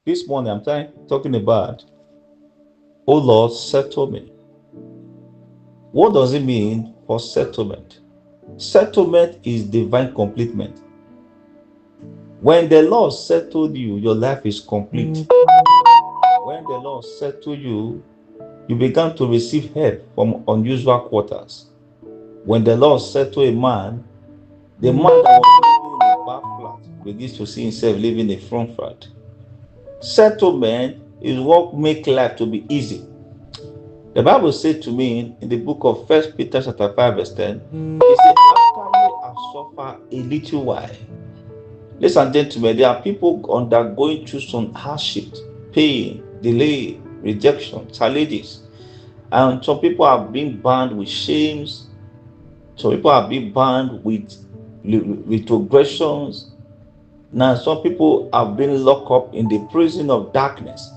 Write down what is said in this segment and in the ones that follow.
This morning I'm talking about, oh Lord, settle me. What does it mean for settlement? Settlement is divine completement. When the Lord settled you, your life is complete. When the Lord settled you, you began to receive help from unusual quarters. When the Lord settled a man, the man that was living in a back flat begins to see himself living in a front flat. Settlement is what makes life to be easy. The Bible said to me in the book of 1 Peter chapter 5 verse 10, it said, after you have suffered a little while. Ladies and gentlemen, there are people undergoing through some hardship, pain, delay, rejection, challenges. And some people have been bound with shames. Some people have been bound with aggressions. Now, some people have been locked up in the prison of darkness.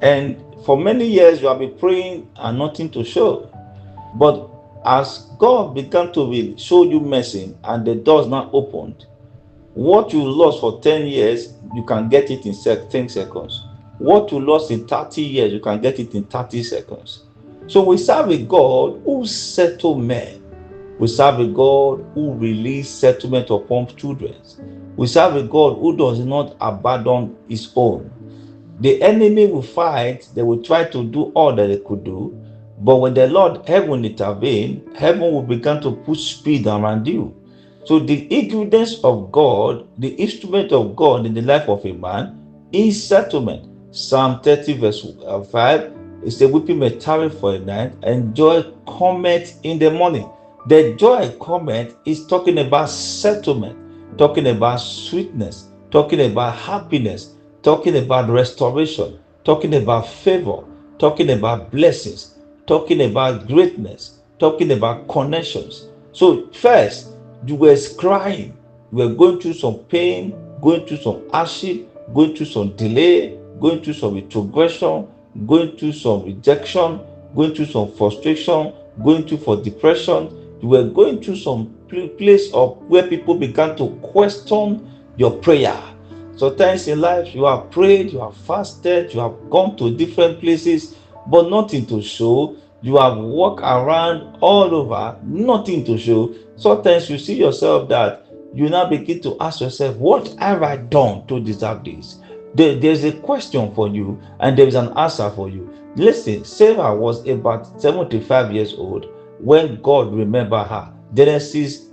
And for many years, you have been praying and nothing to show. But as God began to show you mercy and the doors now opened, what you lost for 10 years, you can get it in 10 seconds. What you lost in 30 years, you can get it in 30 seconds. So we serve a God who settles men. We serve a God who releases settlement upon children. We serve a God who does not abandon his own. The enemy will fight, they will try to do all that they could do. But when the Lord heaven intervene, heaven will begin to put speed around you. So the ingredients of God, the instrument of God in the life of a man is settlement. Psalm 30 verse 5, it says, weeping may tarry for a night, and joy cometh in the morning. The joy cometh is talking about settlement, talking about sweetness, talking about happiness, talking about restoration, talking about favor, talking about blessings, talking about greatness, talking about connections. So first, you were crying, you were going through some pain, going through some hardship, going through some delay, going through some retrogression, going through some rejection, going through some frustration, going through for depression. You were going through some place of where people began to question your prayer. Sometimes in life, you have prayed, you have fasted, you have gone to different places, but nothing to show. You have walked around all over, nothing to show. Sometimes you see yourself that you now begin to ask yourself, what have I done to deserve this? There's a question for you, and there is an answer for you. Listen, Sarah was about 75 years old when God remembered her. Genesis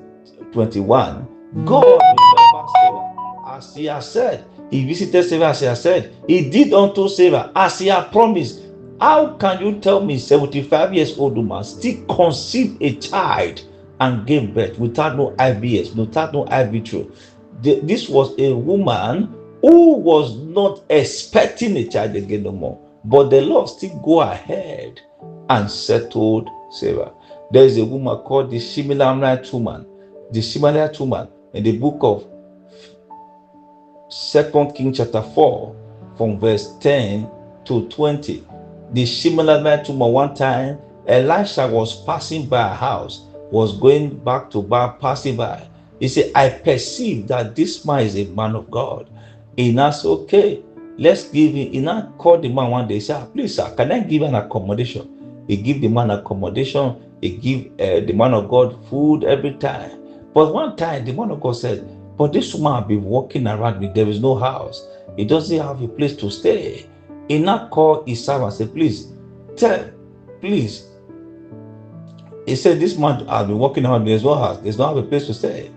21. God remembered Sarah as he has said. He visited Sarah as he has said. He did unto Sarah as he had promised. How can you tell me 75 years old woman still conceived a child and gave birth without no IVS, without no in vitro? This was a woman who was not expecting a child again no more. But the Lord still go ahead and settled Sarah. There is a woman called the Shimelamite woman. The Shimelamite woman in the book of 2 Kings chapter 4 from verse 10 to 20. The Shimelamite woman, one time Elisha was passing by a house, was going back to bar, passing by. He said, I perceive that this man is a man of God. He now said, okay, let's give him. He now called the man one day. He said, please, sir, can I give an accommodation? He give the man accommodation. He give the man of God food every time. But one time, the man of God said, but this woman has been walking around me. There is no house. He doesn't have a place to stay. He now called his servant and said, please. He said, this man has been walking around. There's no house. There's not have a place to stay.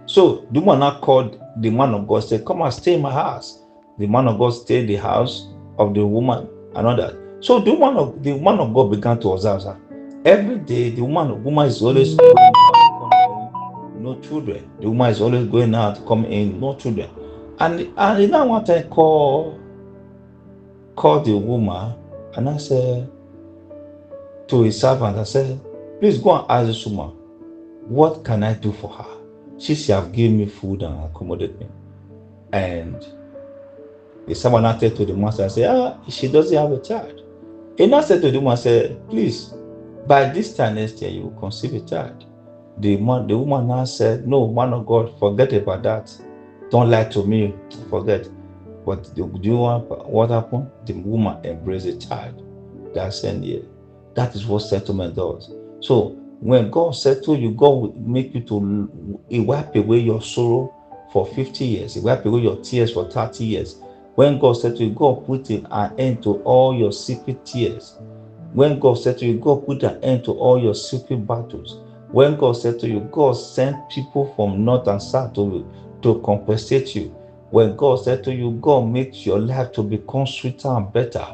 So the woman now called the man of God, said, come and stay in my house. The man of God stayed in the house of the woman and all that. So the woman of God began to observe her. Every day, the woman is always going out, coming in, no children. The woman is always going out, coming in, no children. And now one time call the woman, and I said to his servant, I said, please go and ask this woman, what can I do for her? She have given me food and accommodate me. And the servant now said to the master, I said, she doesn't have a child. He now said to the woman, said, please, by this time next year, you will conceive a child. The woman now said, no, man of God, forget about that. Don't lie to me, forget. But do you want what happened? The woman embraced the child that same year. That is what settlement does. So when God settle you, God will make you to wipe away your sorrow for 50 years. He wipe away your tears for 30 years. When God settle you, God put an end to all your secret tears. When God settle you, God put an end to all your secret battles. When God settle you, God sent people from north and south to compensate you. When God settle you, God makes your life to become sweeter and better.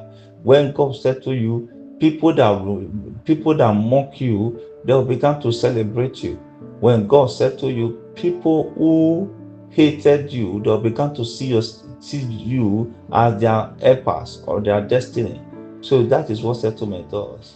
When God settle you, people that mock you, they'll begin to celebrate you. When God settle you, people who hated you, they'll begin to see you as their helpers or their destiny. So that is what settlement does.